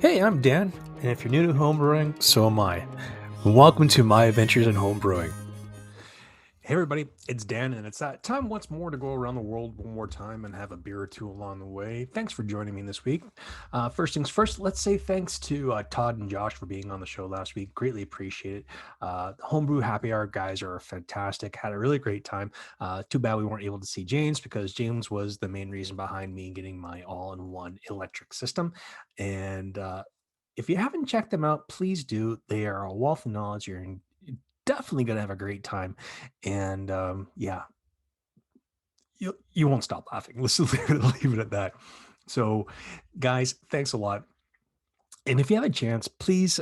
Hey, I'm Dan, and if you're new to homebrewing, so am I. Welcome to my adventures in homebrewing. Hey everybody, it's Dan, and it's that time once more to go around the world one more time and have a beer or two along the way. Thanks for joining me this week. First things first, let's say thanks to Todd and Josh for being on the show last week. Greatly appreciate it. The Homebrew Happy Hour guys are fantastic. Had a really great time. Too bad we weren't able to see James because James was the main reason behind me getting my all-in-one electric system. And if you haven't checked them out, please do. They are a wealth of knowledge. You're definitely going to have a great time. And yeah, you won't stop laughing. Let's leave it at that. So, guys, thanks a lot. And if you have a chance, please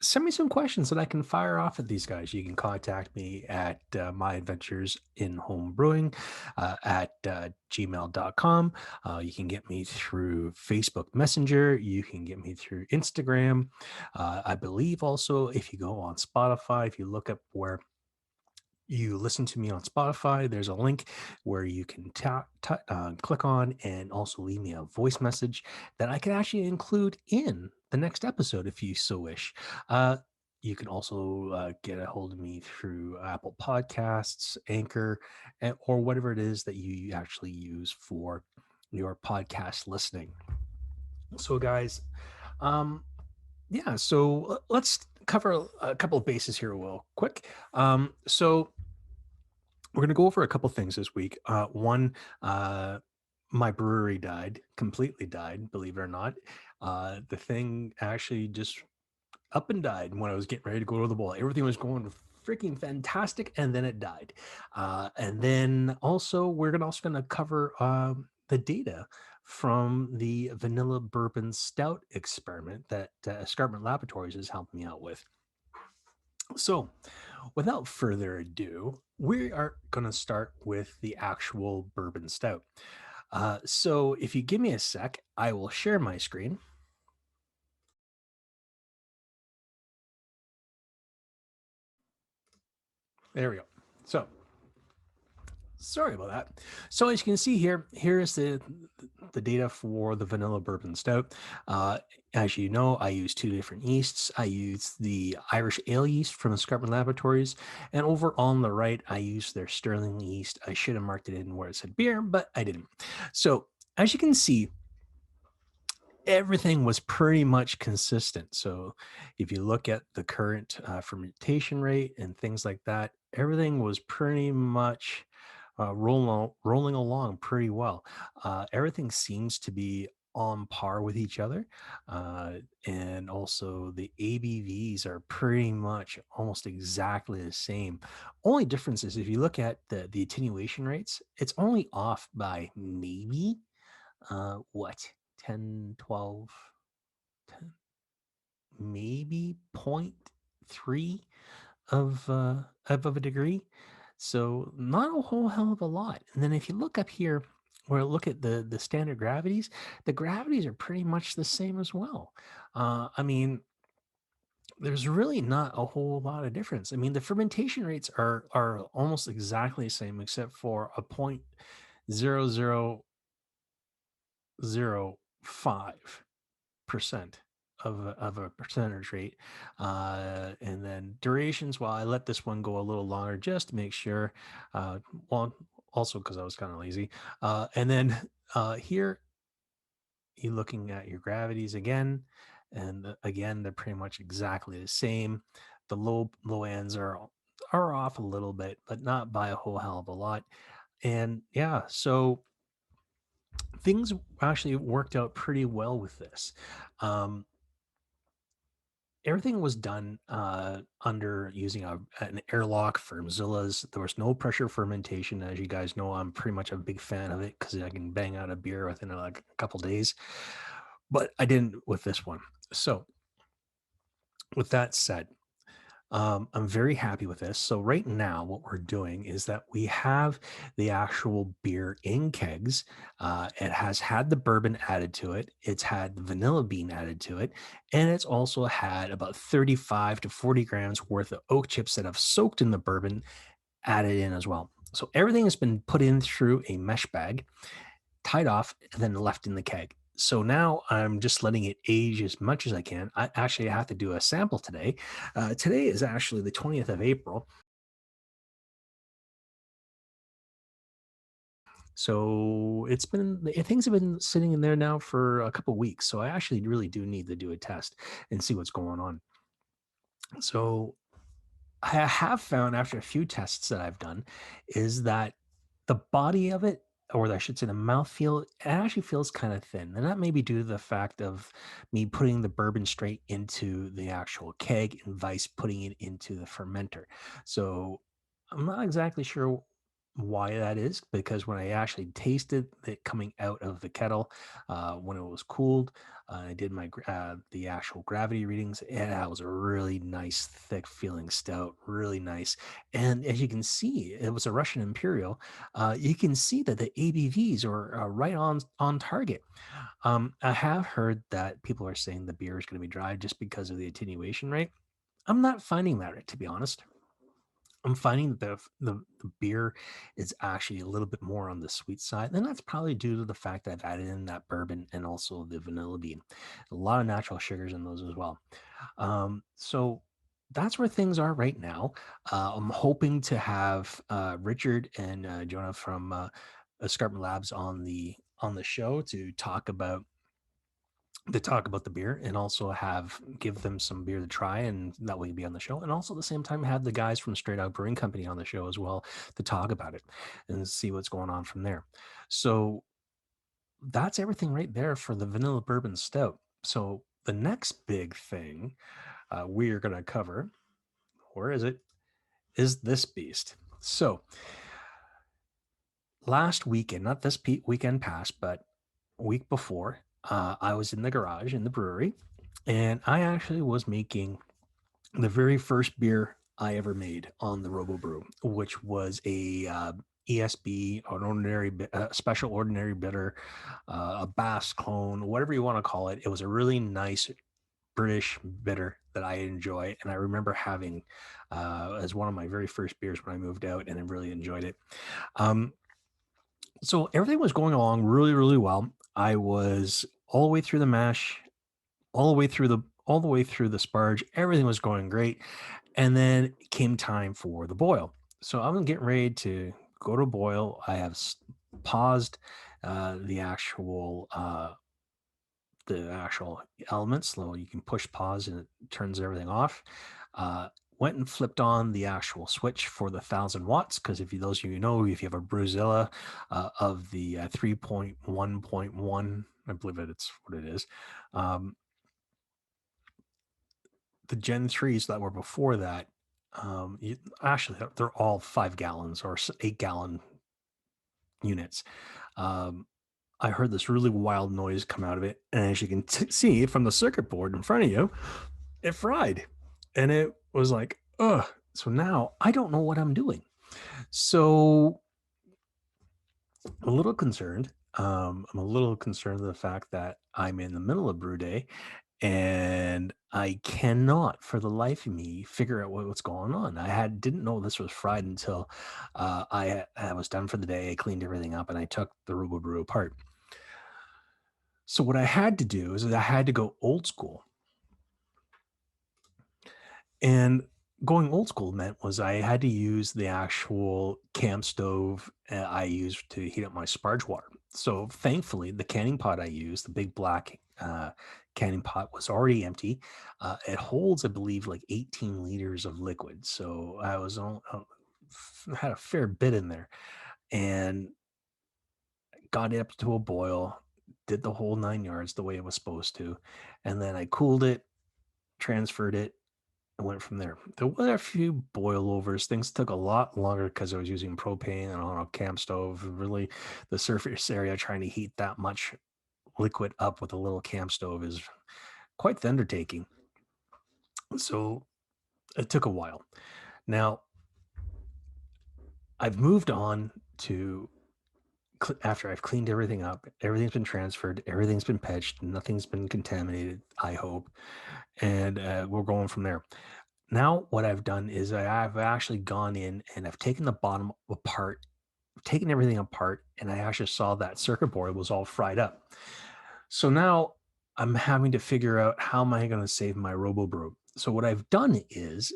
send me some questions that I can fire off at these guys. You can contact me at my adventures in home brewing at gmail.com. You can get me through Facebook Messenger. You can get me through Instagram. I believe also if you go on Spotify, if you look up where you listen to me on Spotify, there's a link where you can click on and also leave me a voice message that I can actually include in the next episode if you so wish. You can also get a hold of me through Apple Podcasts, Anchor, or whatever it is that you actually use for your podcast listening. So, guys, yeah, so let's cover a couple of bases here real quick. So we're going to go over a couple things this week. One, my brewery completely died, believe it or not. The thing actually just up and died when I was getting ready to go to the bowl. Everything was going freaking fantastic, and then it died. And then also, we're also going to cover the data from the Vanilla Bourbon Stout experiment that Escarpment Laboratories is helping me out with. So, without further ado, we are going to start with the actual bourbon stout. So, if you give me a sec, I will share my screen. There we go. So, sorry about that. So as you can see here, here is the data for the vanilla bourbon stout. As you know, I use two different yeasts. I use the Irish ale yeast from Escarpment Laboratories, and over on the right, I use their Sterling yeast. I should have marked it in where it said beer, but I didn't. So as you can see, everything was pretty much consistent. So if you look at the current fermentation rate and things like that, everything was pretty much rolling along pretty well. Everything seems to be on par with each other. And also the ABVs are pretty much almost exactly the same. Only difference is if you look at the attenuation rates, it's only off by maybe what 10, 12, 10, maybe 0.3 of a degree. So not a whole hell of a lot. And then if you look up here where look at the standard gravities, the gravities are pretty much the same as well. I mean, there's really not a whole lot of difference. I mean, the fermentation rates are almost exactly the same except for a 0.0005% of a percentage rate. And then durations, well, I let this one go a little longer just to make sure. Well, also because I was kind of lazy. And then here, you're looking at your gravities again. And again, they're pretty much exactly the same. The low ends are off a little bit, but not by a whole hell of a lot. And yeah, so things actually worked out pretty well with this. Um, Everything was done under using an airlock for Mozillas. There was no pressure fermentation. As you guys know, I'm pretty much a big fan of it because I can bang out a beer within like a couple days. But I didn't with this one. So, with that said, I'm very happy with this. So right now, what we're doing is that we have the actual beer in kegs. It has had the bourbon added to it. It's had the vanilla bean added to it, and it's also had about 35 to 40 grams worth of oak chips that have soaked in the bourbon added in as well. So everything has been put in through a mesh bag, tied off, and then left in the keg. So now I'm just letting it age as much as I can. I actually have to do a sample today. Today is actually the 20th of April. So things have been sitting in there now for a couple weeks. So I actually really do need to do a test and see what's going on. So I have found after a few tests that I've done is that the body of it, or I should say the mouthfeel, it actually feels kind of thin. And that may be due to the fact of me putting the bourbon straight into the actual keg and vice putting it into the fermenter. So I'm not exactly sure why that is, because when I actually tasted it coming out of the kettle, when it was cooled, I did the actual gravity readings, and that was a really nice, thick feeling stout, really nice. And as you can see, it was a Russian Imperial. You can see that the ABVs are right on target. I have heard that people are saying the beer is going to be dry just because of the attenuation rate. I'm not finding that, to be honest. I'm finding that the beer is actually a little bit more on the sweet side, and that's probably due to the fact that I've added in that bourbon and also the vanilla bean. A lot of natural sugars in those as well. So that's where things are right now. I'm hoping to have Richard and Jonah from Escarpment Labs on the show to talk about the beer and also have give them some beer to try, and that way be on the show, and also at the same time have the guys from Straight Out Brewing Company on the show as well to talk about it and see what's going on from there. So that's everything right there for the vanilla bourbon stout. So the next big thing we are going to cover, where is it, is this beast. So last weekend, not this weekend past, but week before, I was in the garage in the brewery, and I actually was making the very first beer I ever made on the Robo Brew, which was a ESB, an special ordinary bitter, a Bass clone, whatever you want to call it. It was a really nice British bitter that I enjoy, and I remember having as one of my very first beers when I moved out, and I really enjoyed it. Um, so everything was going along really, really well. I was all the way through the mash, all the way through the sparge. Everything was going great. And then it came time for the boil. So I'm getting ready to go to boil. I have paused the actual elements. So you can push pause and it turns everything off. Went and flipped on the actual switch for the 1,000 watts, because if you those of you know, if you have a Brewzilla of the 3.1.1, I believe it's what it is. Um, the Gen 3s that were before that, actually, they're all 5 gallons or 8 gallon units. Um, I heard this really wild noise come out of it. And as you can see from the circuit board in front of you, it fried. And it was like, ugh. So now I don't know what I'm doing. So a little concerned. I'm a little concerned of the fact that I'm in the middle of brew day and I cannot for the life of me figure out what's going on. Didn't know this was fried until I was done for the day. I cleaned everything up and I took the Robo Brew apart. So what I had to do is I had to go old school. And going old school meant was I had to use the actual camp stove I used to heat up my sparge water. So thankfully, the canning pot I used, the big black canning pot, was already empty. It holds, I believe, like 18 liters of liquid. So had a fair bit in there, and got it up to a boil. Did the whole 9 yards the way it was supposed to, and then I cooled it, transferred it, I went from there. There were a few boilovers. Things took a lot longer because I was using propane and on a camp stove. Really, the surface area trying to heat that much liquid up with a little camp stove is quite the undertaking. So it took a while. Now I've moved on to after I've cleaned everything up, everything's been transferred, everything's been patched, nothing's been contaminated, I hope. And we're going from there. Now, what I've done is I've actually gone in and I've taken the bottom apart, taken everything apart, and I actually saw that circuit board was all fried up. So now I'm having to figure out how am I going to save my Robo Brew. So what I've done is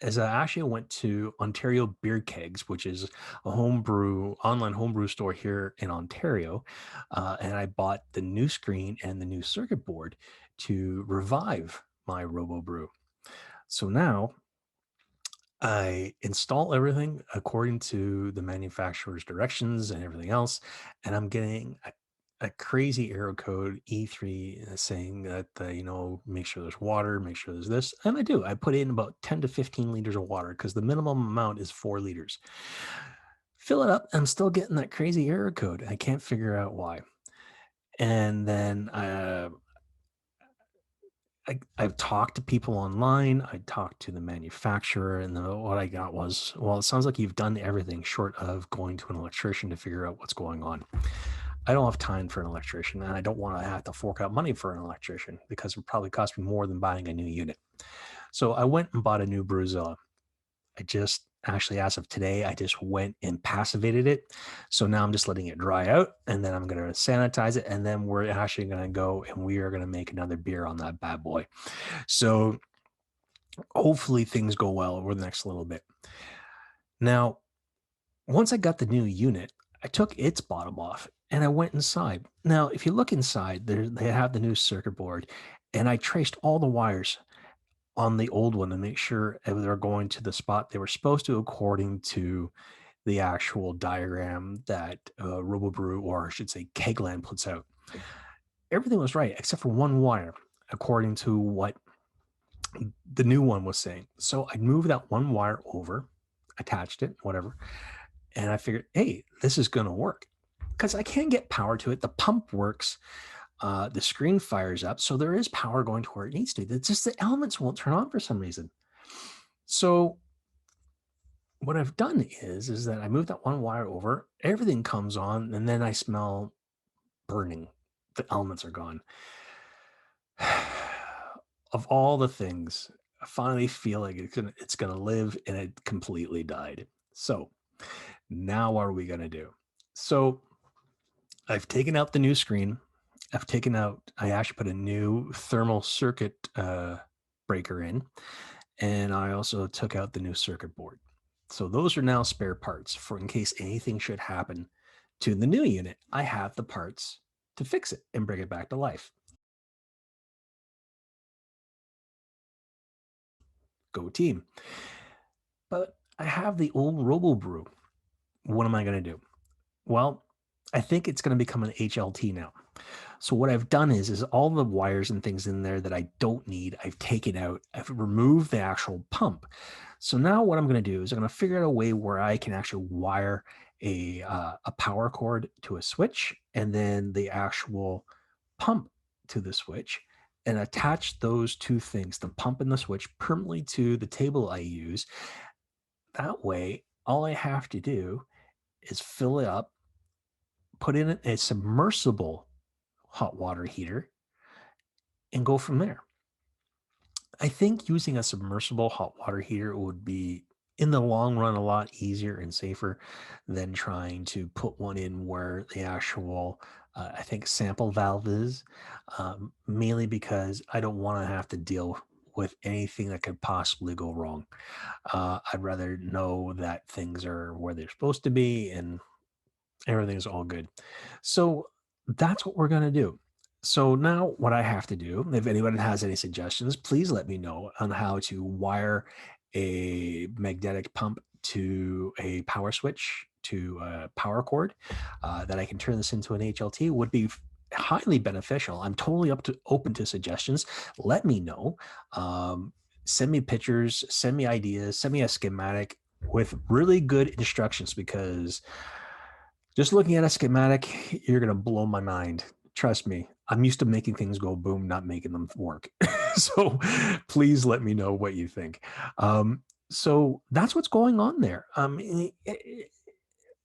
I actually went to Ontario Beer Kegs, which is a online homebrew store here in Ontario, and I bought the new screen and the new circuit board to revive my Robo Brew. So now I install everything according to the manufacturer's directions and everything else, and I'm getting a crazy error code E3 saying that make sure there's water, make sure there's this, and I do. I put in about 10 to 15 liters of water because the minimum amount is 4 liters. Fill it up, I'm still getting that crazy error code. I can't figure out why. And then I've talked to people online. I talked to the manufacturer, and what I got was, well, it sounds like you've done everything short of going to an electrician to figure out what's going on. I don't have time for an electrician, and I don't want to have to fork out money for an electrician because it would probably cost me more than buying a new unit. So I went and bought a new Brewzilla. I just actually, as of today, I just went and passivated it. So now I'm just letting it dry out, and then I'm going to sanitize it, and then we're actually going to go and we are going to make another beer on that bad boy. So hopefully things go well over the next little bit. Now, once I got the new unit, I took its bottom off and I went inside. Now, if you look inside, they have the new circuit board, and I traced all the wires on the old one to make sure they're going to the spot they were supposed to according to the actual diagram that RoboBrew, or I should say Kegland, puts out. Everything was right except for one wire, according to what the new one was saying. So I moved that one wire over, attached it, whatever, and I figured, hey, this is going to work because I can get power to it. The pump works. The screen fires up, so there is power going to where it needs to. It's just the elements won't turn on for some reason. So what I've done is that I moved that one wire over, everything comes on, and then I smell burning. The elements are gone. Of all the things, I finally feel like it's gonna live, and it completely died. So now what are we gonna do? So I've taken out the new screen. I actually put a new thermal circuit breaker in, and I also took out the new circuit board. So those are now spare parts for in case anything should happen to the new unit. I have the parts to fix it and bring it back to life. Go team. But I have the old Robo Brew. What am I going to do? Well, I think it's going to become an HLT now. So what I've done is all the wires and things in there that I don't need, I've taken out. I've removed the actual pump. So now what I'm going to do is I'm going to figure out a way where I can actually wire a power cord to a switch, and then the actual pump to the switch, and attach those two things, the pump and the switch, permanently to the table I use. That way, all I have to do is fill it up, put in a submersible hot water heater, and go from there. I think using a submersible hot water heater would be, in the long run, a lot easier and safer than trying to put one in where the actual, I think, sample valve is, mainly because I don't want to have to deal with anything that could possibly go wrong. I'd rather know that things are where they're supposed to be and everything's all good. So that's what we're going to do. So now what I have to do, if anyone has any suggestions, please let me know on how to wire a magnetic pump to a power switch to a power cord, that I can turn this into an HLT would be highly beneficial. I'm totally open to suggestions. Let me know. Send me pictures, send me ideas, send me a schematic with really good instructions, because just looking at a schematic, you're going to blow my mind. Trust me, I'm used to making things go boom, not making them work. So please let me know what you think. So that's what's going on there.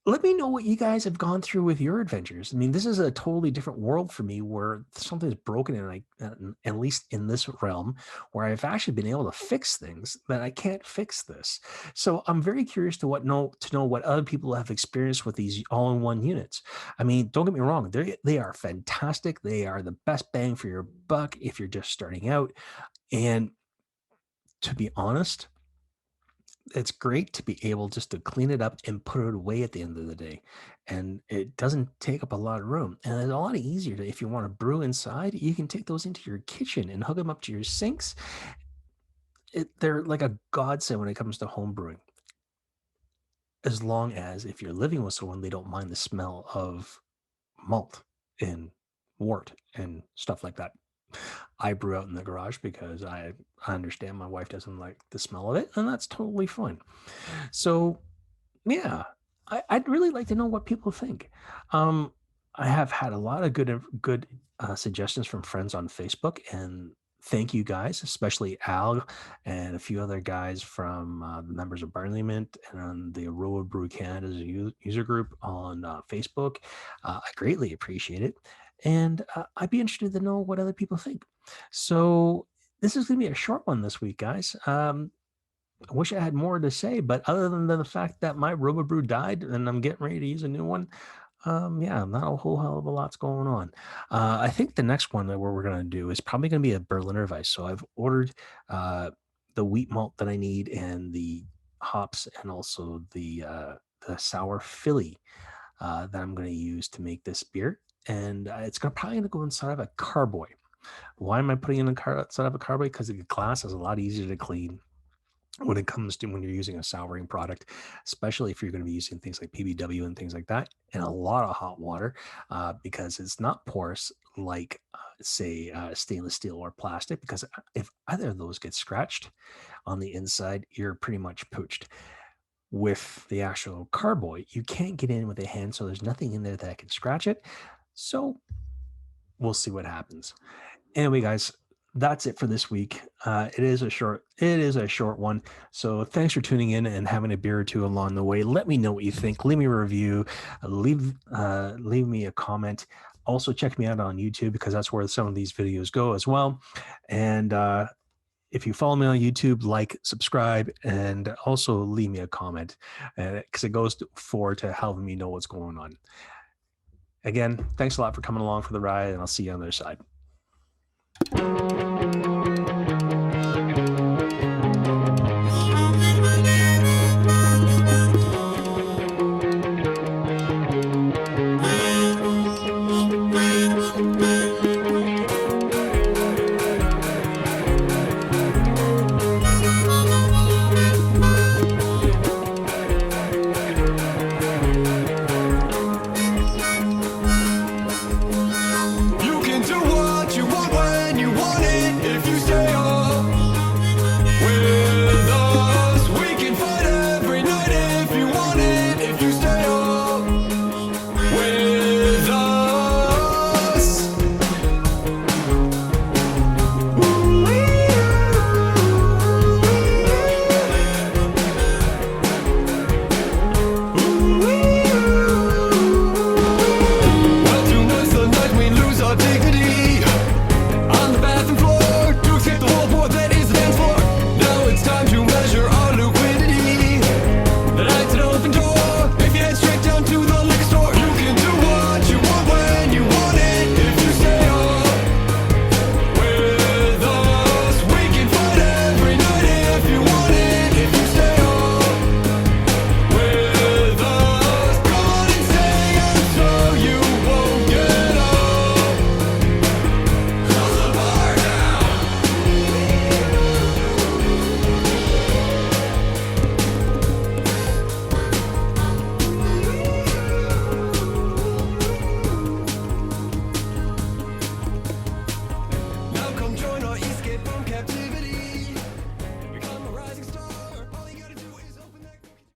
let me know what you guys have gone through with your adventures. I mean, this is a totally different world for me where something's broken and at least in this realm where I've actually been able to fix things that I can't fix this. So I'm very curious to know what other people have experienced with these all-in-one units. I mean, don't get me wrong, they are fantastic. They are the best bang for your buck if you're just starting out. And to be honest, it's great to be able just to clean it up and put it away at the end of the day. And it doesn't take up a lot of room. And it's a lot easier to, if you want to brew inside, you can take those into your kitchen and hook them up to your sinks. They're like a godsend when it comes to home brewing. As long as if you're living with someone, they don't mind the smell of malt and wort and stuff like that. I brew out in the garage because I understand my wife doesn't like the smell of it, and that's totally fine. So yeah, I'd really like to know what people think. Um, I have had a lot of good suggestions from friends on Facebook, and thank you guys, especially Al and a few other guys from the members of Parliament and on the Aurora Brew Canada's user group on Facebook. I greatly appreciate it, and I'd be interested to know what other people think. So this is going to be a short one this week, guys. I wish I had more to say, but other than the fact that my RoboBrew died and I'm getting ready to use a new one, yeah, not a whole hell of a lot's going on. I think the next one that we're going to do is probably going to be a Berliner Weiss. So I've ordered the wheat malt that I need and the hops and also the sour Philly that I'm going to use to make this beer. And it's probably going to go inside of a carboy. Why am I putting it inside of a carboy? Because the glass is a lot easier to clean when it comes to when you're using a souring product, especially if you're going to be using things like PBW and things like that, and a lot of hot water, because it's not porous like, say, stainless steel or plastic. Because if either of those get scratched on the inside, you're pretty much pooched. With the actual carboy, you can't get in with a hand, so there's nothing in there that can scratch it. So we'll see what happens. Anyway, guys, that's it for this week. It is a short one. So thanks for tuning in and having a beer or two along the way. Let me know what you think. Leave me a review. Leave me a comment. Also, check me out on YouTube because that's where some of these videos go as well. And if you follow me on YouTube, like, subscribe, and also leave me a comment because it goes forward to helping me know what's going on. Again, thanks a lot for coming along for the ride, and I'll see you on the other side.